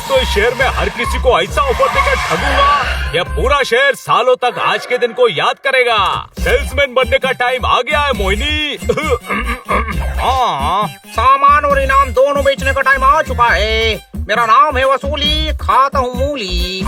तो इस शहर में हर किसी को ऐसा ऑफर देकर ठगूंगा, यह पूरा शहर सालों तक आज के दिन को याद करेगा। सेल्समैन बनने का टाइम आ गया है मोहिनी। हाँ, सामान और इनाम दोनों बेचने का टाइम आ चुका है। मेरा नाम है वसूली, खाता हूँ मूली।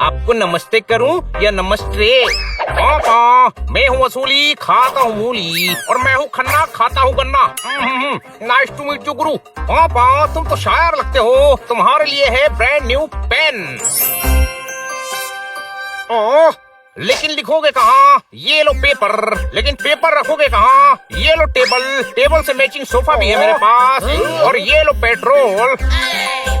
आपको नमस्ते करूं या नमस्ते? पापा, मैं हूँ वसूली, खाता हूँ मूली, और मैं हूँ खन्ना, खाता हूँ गन्ना। नाइस टू मीट यू गुरु। पापा, तुम तो शायर लगते हो। तुम्हारे लिए है ब्रांड न्यू पेन। ओह, लेकिन लिखोगे कहाँ? ये लो पेपर। लेकिन पेपर रखोगे कहाँ? ये लो टेबल। टेबल से मैचिंग सोफा भी है मेरे पास। और ये लो पेट्रोल।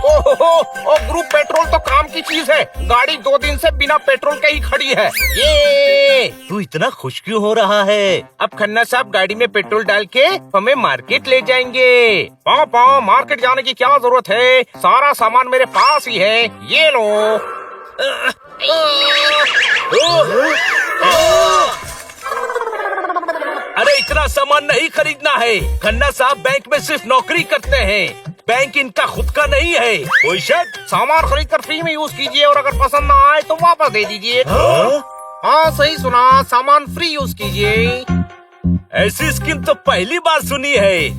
ओहो, गुरु, पेट्रोल तो काम की चीज है। गाड़ी 2 दिन से बिना पेट्रोल के ही खड़ी है। ये तू इतना खुश क्यों हो रहा है? अब खन्ना साहब गाड़ी में पेट्रोल डाल के हमें मार्केट ले जाएंगे। पापा, मार्केट जाने की क्या जरूरत है? सारा सामान मेरे पास ही है। ये लो। अरे इतना सामान नहीं खरीदना है। खन्ना साहब बैंक में सिर्फ नौकरी करते हैं, बैंक इनका खुद का नहीं है। कोई शक? सामान खरीद कर फ्री में यूज कीजिए, और अगर पसंद ना आए तो वापस दे दीजिए। हाँ, सही सुना, सामान फ्री यूज कीजिए। ऐसी स्कीम तो पहली बार सुनी है।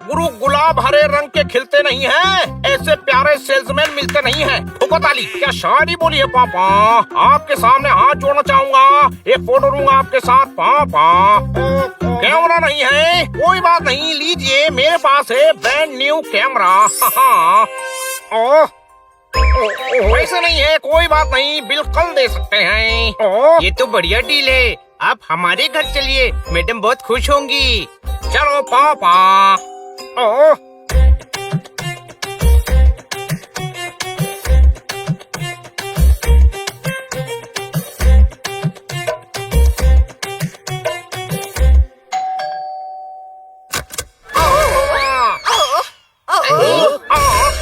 गुरु, गुलाब हरे रंग के खिलते नहीं हैं, ऐसे प्यारे सेल्समैन मिलते नहीं हैं। ठुको ताली, क्या शायरी बोली है पापा? आपके सामने हाथ जोड़ना चाहूंगा, एक फोटो लूंगा आपके साथ। पापा, कैमरा नहीं है? कोई बात नहीं, लीजिए, मेरे पास है ब्रांड न्यू कैमरा। वैसे नहीं है, कोई बात नहीं, बिल कल दे सकते हैं। ये तो बढ़िया डील है। आप हमारे घर चलिए, मैडम बहुत खुश होंगी। चलो पापा।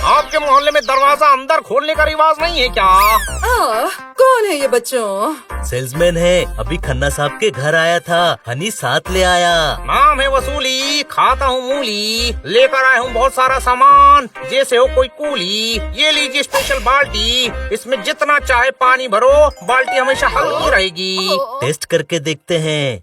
आपके मोहल्ले में दरवाजा अंदर खोलने का रिवाज नहीं है क्या? कौन है ये बच्चों? सेल्समैन है, अभी खन्ना साहब के घर आया था, हनी साथ ले आया। नाम है वसूली, खाता हूँ मूली, लेकर आया हूँ बहुत सारा सामान, जैसे हो कोई कूली। ये लीजिए स्पेशल बाल्टी, इसमें जितना चाहे पानी भरो, बाल्टी हमेशा हल्की रहेगी। टेस्ट करके देखते हैं।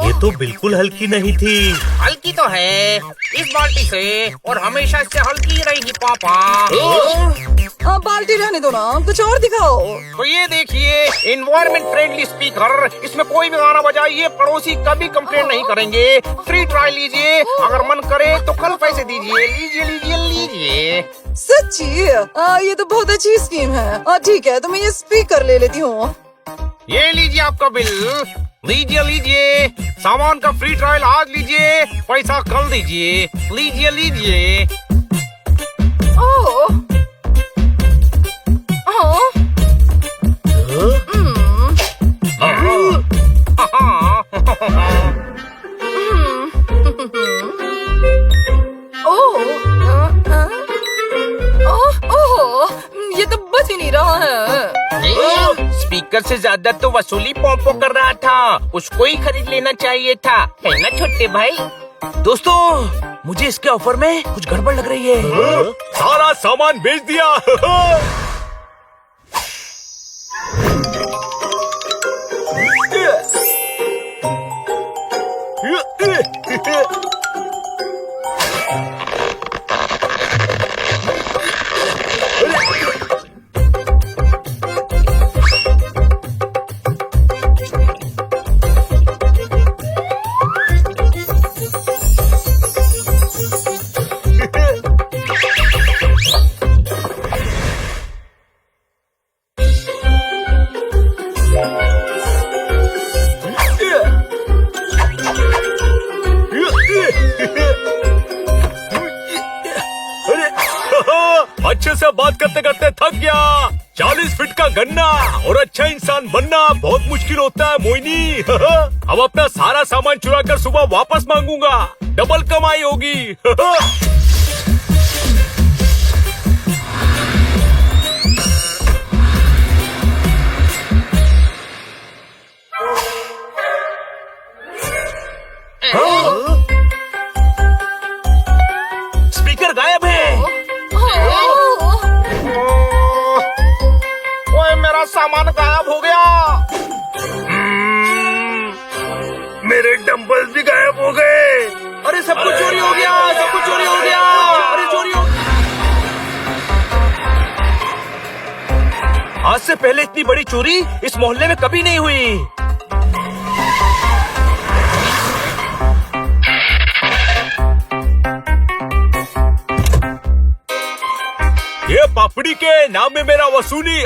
ये तो बिल्कुल हल्की नहीं थी। हल्की तो है इस बाल्टी से, और हमेशा इससे हल्की रहेगी पापा। बाल्टी रहने दो ना, कुछ और दिखाओ। तो ये देखिए, एनवायरमेंट फ्रेंडली स्पीकर, इसमें कोई भी गाना बजाइए, पड़ोसी कभी कंप्लेंट नहीं करेंगे। फ्री ट्रायल लीजिए, अगर मन करे तो कल पैसे दीजिए। लीजिए लीजिए लीजिए। सच्ची? ये तो बहुत अच्छी स्कीम है। ठीक है, तो मैं ये स्पीकर ले लेती हूँ। ये लीजिए आपका बिल। लीजिए लीजिए, सामान का फ्री ट्रायल आज लीजिए, पैसा कल दीजिए। लीजिए लीजिए। ओह, ये तो बच ही नहीं रहा है। स्पीकर से ज्यादा तो वसूली पोंपो कर रहा था, उसको ही खरीद लेना चाहिए था, है ना छोटे भाई? दोस्तों, मुझे इसके ऑफर में कुछ गड़बड़ लग रही है। सारा सामान बेच दिया। तुझे से बात करते करते थक गया। 40 फीट का गन्ना और अच्छा इंसान बनना बहुत मुश्किल होता है मोइनी। अब अपना सारा सामान चुरा कर सुबह वापस मांगूंगा, डबल कमाई होगी। स्पीकर गायब है। ओए मेरा सामान गायब हो गया। मेरे डंबल भी गायब हो गए। अरे सब कुछ चोरी हो गया, सब कुछ चोरी हो गया। अरे चोरी हो आज से पहले इतनी बड़ी चोरी इस मोहल्ले में कभी नहीं हुई। ये पापड़ी के नाम में मेरा वसूली।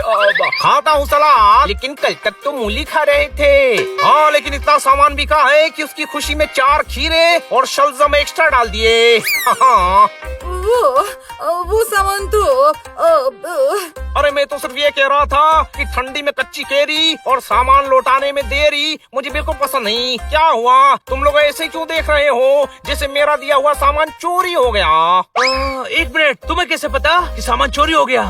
खाता हूँ सलाद, लेकिन कल तक तो मूली खा रहे थे। हाँ, लेकिन इतना सामान बिका है कि उसकी खुशी में 4 खीरे और शलजम एक्स्ट्रा डाल दिए। हाँ। वो सामान तो अरे मैं तो सिर्फ ये कह रहा था कि ठंडी में कच्ची केरी और सामान लौटाने में देरी मुझे बिल्कुल पसंद नहीं। क्या हुआ, तुम लोग ऐसे क्यों देख रहे हो जैसे मेरा दिया हुआ सामान चोरी हो गया? 1 मिनट, तुम्हें कैसे पता कि सामान चोरी हो गया?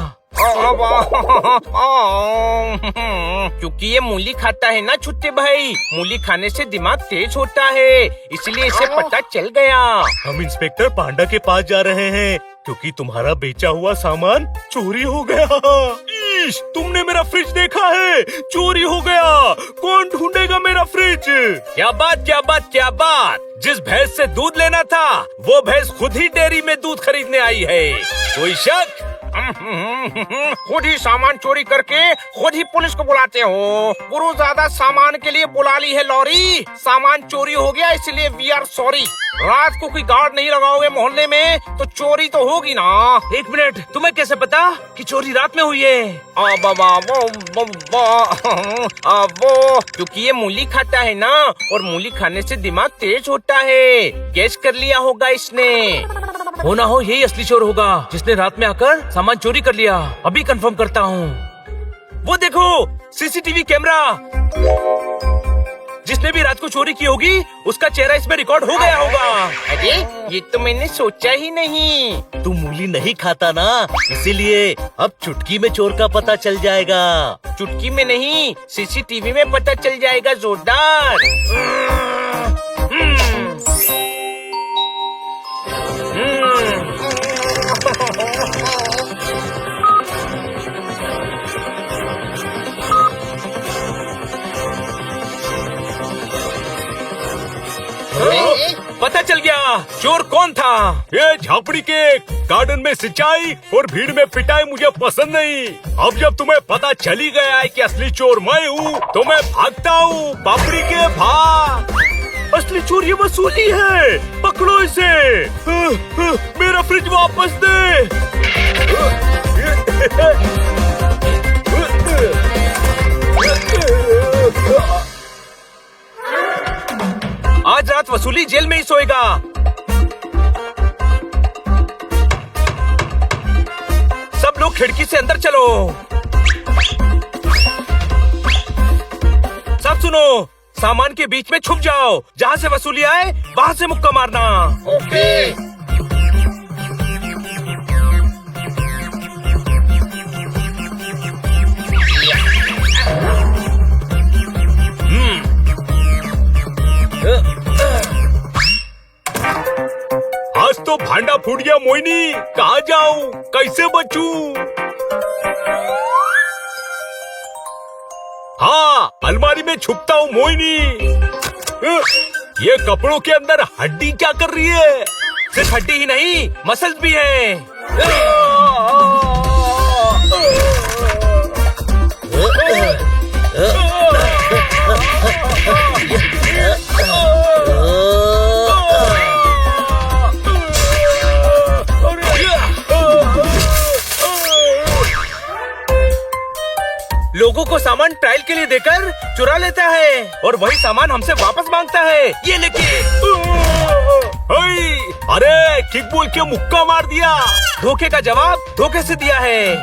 क्योंकि ये मूली खाता है ना छुट्टे भाई, मूली खाने से दिमाग तेज होता है, इसलिए इसे पता चल गया। हम इंस्पेक्टर पांडा के पास जा रहे हैं क्योंकि तुम्हारा बेचा हुआ सामान चोरी हो गया। ईश, तुमने मेरा फ्रिज देखा है? चोरी हो गया। कौन ढूंढेगा मेरा फ्रिज? क्या बात क्या बात क्या बात। जिस भैंस से दूध लेना था वो भैंस खुद ही डेयरी में दूध खरीदने आई है। कोई शक? खुद ही सामान चोरी करके खुद ही पुलिस को बुलाते हो। गुरु ज्यादा सामान के लिए बुला ली है लॉरी। सामान चोरी हो गया इसलिए वी आर सॉरी। रात को कोई गार्ड नहीं लगाओगे मोहल्ले में तो चोरी तो होगी ना। 1 मिनट, तुम्हें कैसे पता कि चोरी रात में हुई है? वो क्योंकि ये मूली खाता है ना, और मूली खाने से दिमाग तेज होता है। गेस कर लिया होगा इसने। हो ना हो यही असली चोर होगा जिसने रात में आकर सामान चोरी कर लिया। अभी कंफर्म करता हूँ। वो देखो सीसीटीवी कैमरा। जिसने भी रात को चोरी की होगी उसका चेहरा इसमें रिकॉर्ड हो गया होगा। अरे ये तो मैंने सोचा ही नहीं। तू मूली नहीं खाता ना, इसीलिए अब चुटकी में चोर का पता चल जाएगा। चुटकी में नहीं, सीसीटीवी में पता चल जाएगा जोरदार। पता चल गया चोर कौन था। ये झापड़ी के गार्डन में सिंचाई और भीड़ में पिटाई मुझे पसंद नहीं। अब जब तुम्हें पता चल ही गया है कि असली चोर मैं हूँ तो मैं भागता हूँ। पापड़ी के भाग। असली चोर ये वसूली है, पकड़ो इसे। मेरा फ्रिज वापस दे। आज रात वसूली जेल में ही सोएगा। सब लोग खिड़की से अंदर चलो। सब सुनो, सामान के बीच में छुप जाओ। जहाँ से वसूली आए वहाँ से मुक्का मारना। ओके। आज तो भांडा फूट गया मोइनी। कहाँ जाऊँ, कैसे बचूं? हाँ, अलमारी में छुपता हूँ मोइनी। ये कपड़ों के अंदर हड्डी क्या कर रही है? सिर्फ हड्डी ही नहीं, मसल्स भी हैं। लोगों को सामान ट्रायल के लिए देकर चुरा लेता है और वही सामान हमसे वापस मांगता है। ये लेके अरे किक बोल के मुक्का मार दिया। धोखे का जवाब धोखे से दिया है।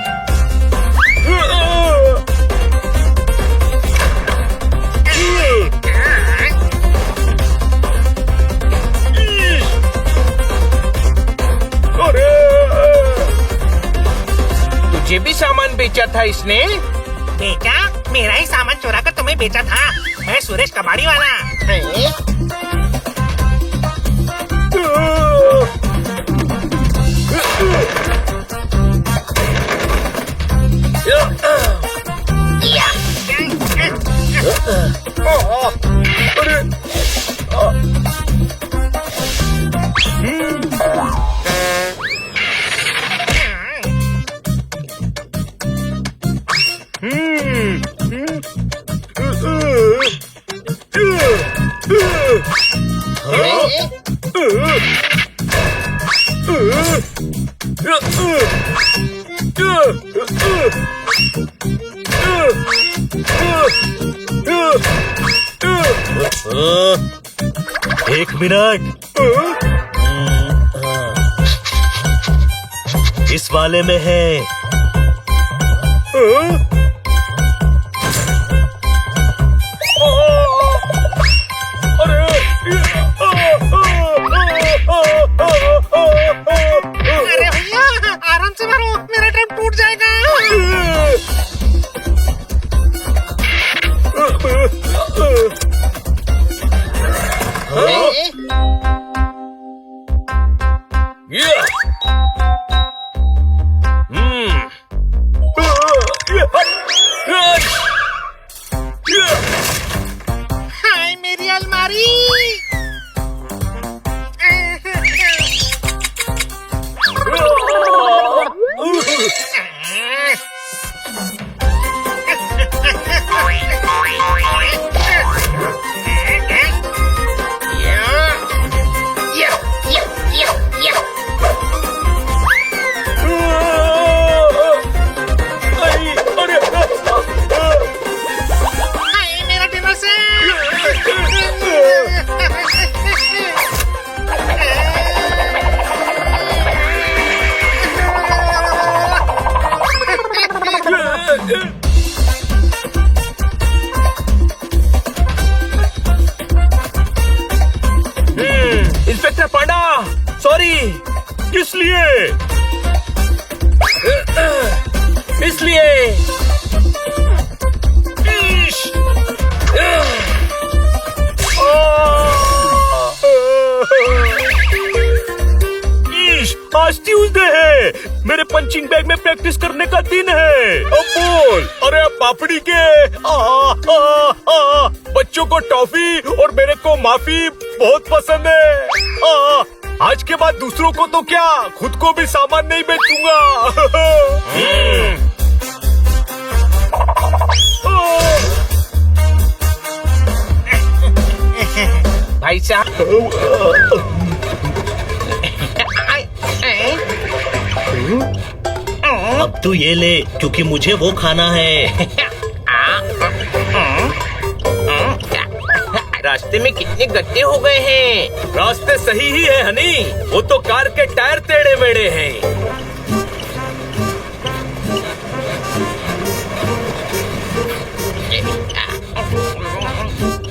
अरे तुझे भी सामान बेचा था इसने? बेचा? मेरा ही सामान चुरा कर तुम्हें बेचा था। मैं सुरेश कबाड़ी वाला। एक मिनट, इस वाले में है। अरे भैया आराम से मारो, मेरा ट्रक टूट जाएगा। हाय मेरी अलमारी। हाय मेरा डिनर इंस्पेक्टर पांडा, सॉरी। किस लिए? इसलिए आज ट्यूसडे है, मेरे पंचिंग बैग में प्रैक्टिस करने का दिन है। अब बोल। अरे पापड़ी के बच्चों को टॉफी और मेरे को माफी बहुत पसंद है। आज के बाद दूसरों को तो क्या, खुद को भी सामान नहीं बेचूंगा। भाई साहब, अब तू ये ले, क्योंकि मुझे वो खाना है। रास्ते में कितने गड्ढे हो गए हैं। रास्ते सही ही है हनी, वो तो कार के टायर टेढ़े मेढ़े हैं।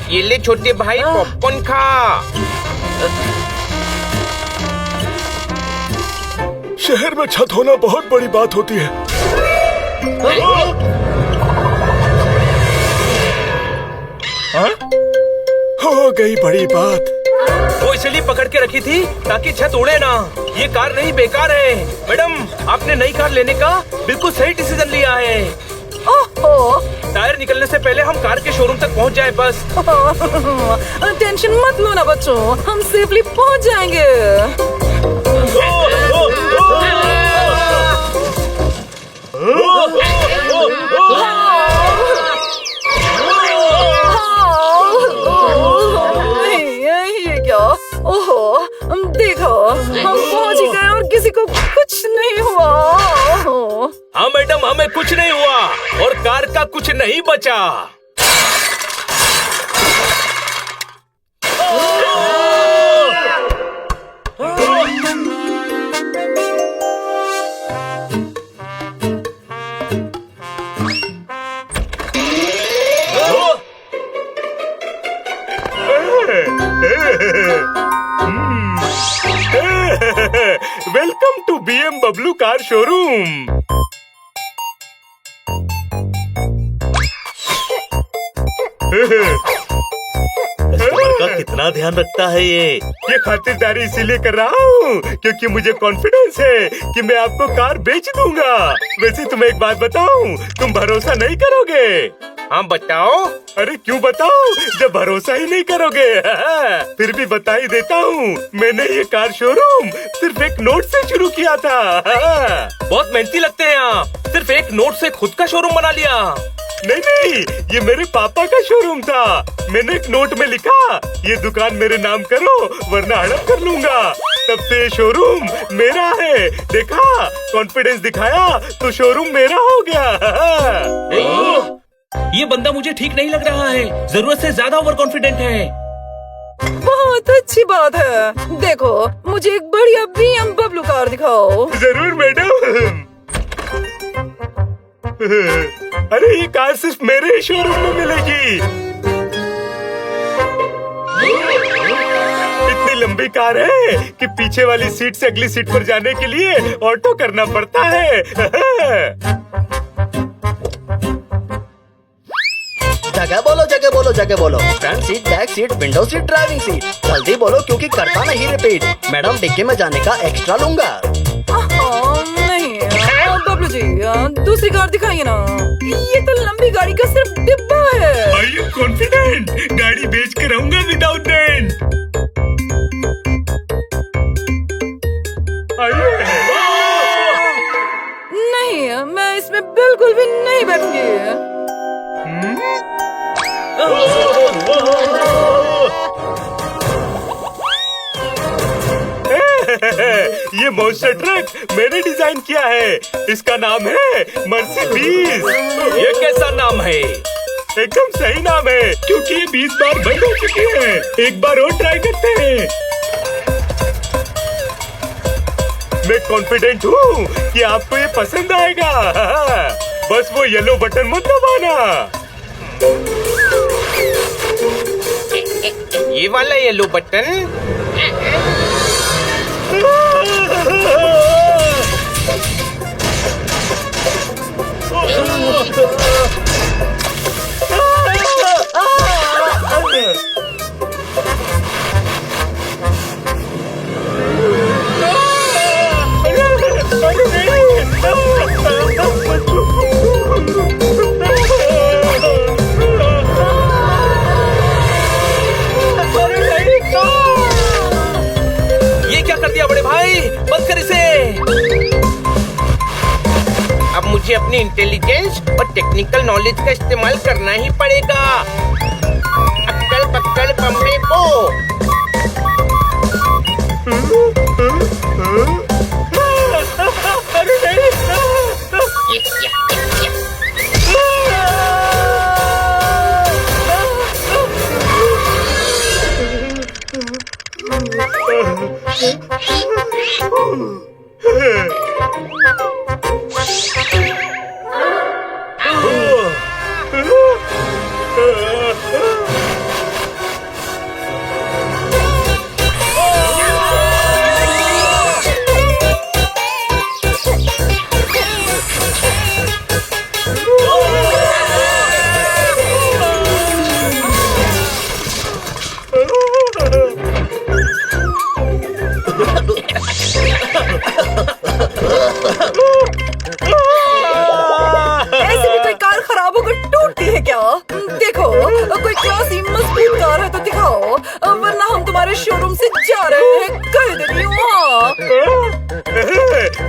ये ले छोटे भाई, पॉपकॉर्न खा। शहर में छत होना बहुत बड़ी बात होती है। हो गई बड़ी बात। वो इसलिए पकड़ के रखी थी ताकि छत उड़े ना। ये कार नहीं बेकार है। मैडम, आपने नई कार लेने का बिल्कुल सही डिसीजन लिया है। ओहो, टायर निकलने से पहले हम कार के शोरूम तक पहुंच जाएं बस। टेंशन मत लो ना बच्चों, हम सेफली पहुंच जाएंगे। ये क्या? ओहो, देखो हम पहुंच ही गए और किसी को कुछ नहीं हुआ। हाँ मैडम, हमें कुछ नहीं हुआ और कार का कुछ नहीं बचा। BMW car showroom. कस्टमर का कितना ध्यान रखता है ये खातिरदारी इसीलिए कर रहा हूँ क्योंकि मुझे कॉन्फिडेंस है कि मैं आपको कार बेच दूंगा। वैसे तुम्हें एक बात बताऊँ, तुम भरोसा नहीं करोगे। हाँ बताओ। अरे क्यों बताऊँ जब भरोसा ही नहीं करोगे। फिर भी बता ही देता हूँ, मैंने ये कार शोरूम सिर्फ एक नोट से शुरू किया था। बहुत मेहनती लगते हैं आप, सिर्फ एक नोट से खुद का शोरूम बना लिया। नहीं, ये मेरे पापा का शोरूम था। मैंने एक नोट में लिखा, ये दुकान मेरे नाम करो वरना हड़प कर लूंगा। तब से ये शोरूम मेरा है। देखा, कॉन्फिडेंस दिखाया तो शोरूम मेरा हो गया। ये बंदा मुझे ठीक नहीं लग रहा है, जरूरत से ज्यादा ओवर कॉन्फिडेंट है। बहुत अच्छी बात है। देखो, मुझे एक बढ़िया BMW कार दिखाओ। जरूर मैडम। अरे ये कार सिर्फ मेरे ही शोरूम में मिलेगी। इतनी लंबी कार है कि पीछे वाली सीट से अगली सीट पर जाने के लिए ऑटो करना पड़ता है। जगह बोलो। Front seat, back seat, window seat, driving seat. जल्दी बोलो क्योंकि करता नहीं रिपीट। मैडम डिक्की में जाने का एक्स्ट्रा लूंगा। नहीं बबलू जी, दूसरी कार दिखाइए ना। ये तो लंबी गाड़ी का सिर्फ डिब्बा है। आई एम कॉन्फिडेंट, गाड़ी बेच कर रहूंगा विदाउट रेंट। नहीं, मैं इसमें बिल्कुल भी नहीं बैठूंगी। ये मॉन्स्टर ट्रक मैंने डिजाइन किया है। इसका नाम है मर्सिडीज। ये कैसा नाम है? एकदम सही नाम है क्योंकि ये 20 बार बंद हो चुकी है। एक बार और ट्राई करते हैं। मैं कॉन्फिडेंट हूँ कि आपको ये पसंद आएगा। बस वो येलो बटन मत दबाना। ये वाला येलो बटन। ये क्या कर दिया बड़े भाई? बंद कर इसे। अब मुझे अपनी इंटेलिजेंस और टेक्निकल नॉलेज का इस्तेमाल करना ही पड़ेगा। अक्कल पक्कल बम्बे को। अरे नहीं। ऐसे भी कोई कार खराब होकर टूटती है क्या? देखो, कोई क्लासी मजबूत कार है तो दिखाओ, वरना हम तुम्हारे शोरूम से जा रहे हैं। कह देती हूँ।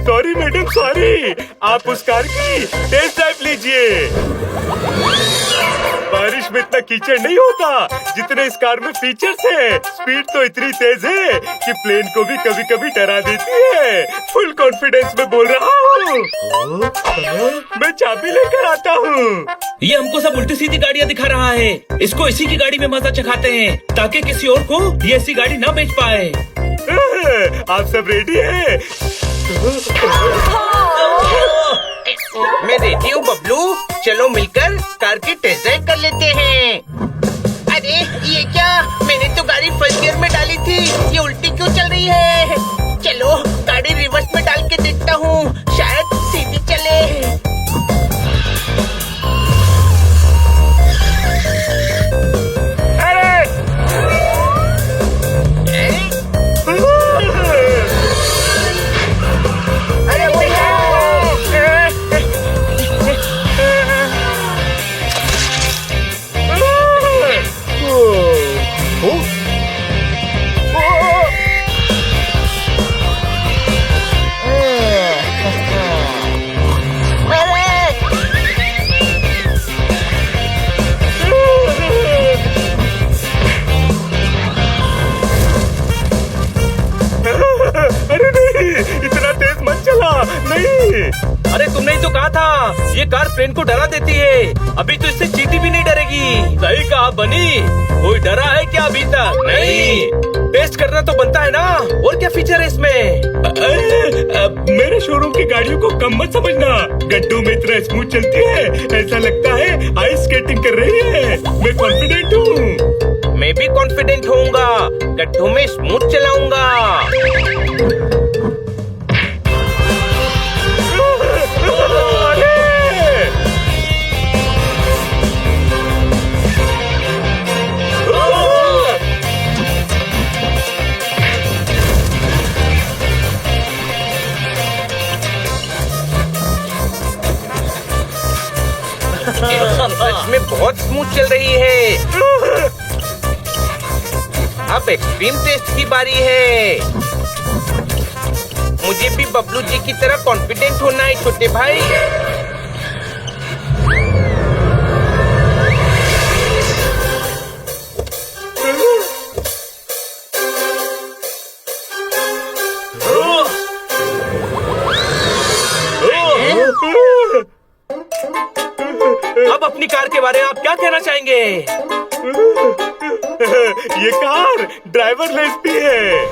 Sorry madam, sorry. आप उस कार की टेस्ट ड्राइव लीजिए। बारिश में इतना कीचड़ नहीं होता जितने इस कार में फीचर्स है। स्पीड तो इतनी तेज है कि प्लेन को भी कभी कभी डरा देती है। फुल कॉन्फिडेंस में बोल रहा हूँ। मैं चाबी लेकर आता हूँ। ये हमको सब उल्टी सीधी गाड़ियाँ दिखा रहा है। इसको इसी की गाड़ी में मजा चखाते हैं ताकि किसी और को ये ऐसी गाड़ी ना बेच पाए। आप सब रेडी हैं? मैं रेडी हूँ बबलू। चलो मिलकर कार की टेस्ट ड्राइव कर लेते हैं। अरे ये क्या, मैंने तो गाड़ी फर्स्ट गियर में डाली थी, ये उल्टी क्यों चल रही है? चलो गाड़ी रिवर्स में डाल के देखता हूँ, शायद सीधी चले। अरे भैया! अरे नहीं, इतना तेज मत चला, नहीं। अरे तुमने ही तो कहा था ये कार प्लेन को डरा देती है। अभी तो इससे चींटी भी नहीं डरेगी। सही कहा बनी। कोई डरा है क्या अभी तक? नहीं। टेस्ट करना तो बनता है ना। और क्या फीचर है इसमें? मेरे शोरूम की गाड़ियों को कम मत समझना। गड्ढों में इतना स्मूथ चलती है, ऐसा लगता है आइस स्केटिंग कर रही है। मैं कॉन्फिडेंट हूँ। मैं भी कॉन्फिडेंट होऊंगा, गड्ढों में स्मूथ चलाऊंगा। सच में बहुत स्मूथ चल रही है। अब एक्सट्रीम टेस्ट की बारी है। मुझे भी बबलू जी की तरह कॉन्फिडेंट होना है छोटे भाई। अब अपनी कार के बारे में आप क्या कहना चाहेंगे? ये कार ड्राइवरलेस भी है।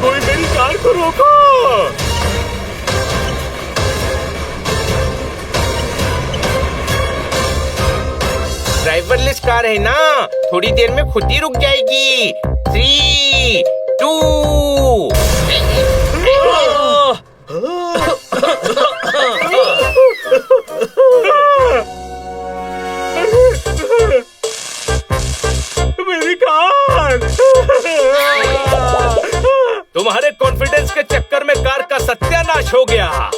कोई मेरी कार को रोको। ड्राइवरलेस कार है ना, थोड़ी देर में खुद ही रुक जाएगी। 3, 2 मेरी कार। तुम्हारे कॉन्फिडेंस के चक्कर में कार का सत्यानाश हो गया।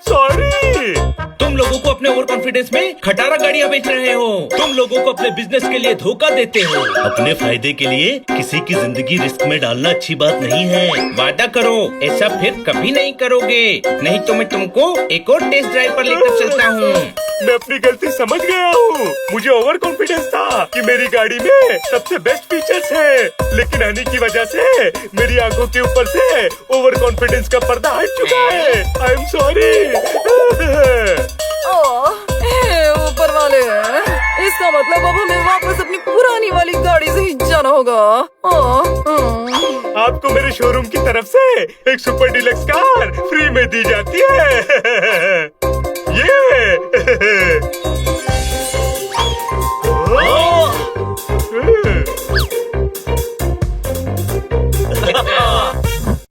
सॉरी। तुम लोगों को अपने ओवर कॉन्फिडेंस में खटारा गाड़ियां बेच रहे हो। तुम लोगों को अपने बिजनेस के लिए धोखा देते हो। अपने फायदे के लिए किसी की जिंदगी रिस्क में डालना अच्छी बात नहीं है। वादा करो ऐसा फिर कभी नहीं करोगे, नहीं तो मैं तुमको एक और टेस्ट ड्राइव पर लेकर चलता हूँ। मैं अपनी गलती समझ गया हूँ। मुझे ओवर कॉन्फिडेंस था कि मेरी गाड़ी में सबसे बेस्ट फीचर्स है, लेकिन हनी की वजह से मेरी आंखों के ऊपर से ओवर कॉन्फिडेंस का पर्दा हट चुका है। I am sorry. ऊपर वाले, इसका मतलब अब हमें वापस अपनी पुरानी वाली गाड़ी से ही जाना होगा। आपको मेरे शोरूम की तरफ से एक सुपर डिलक्स कार फ्री में दी जाती है।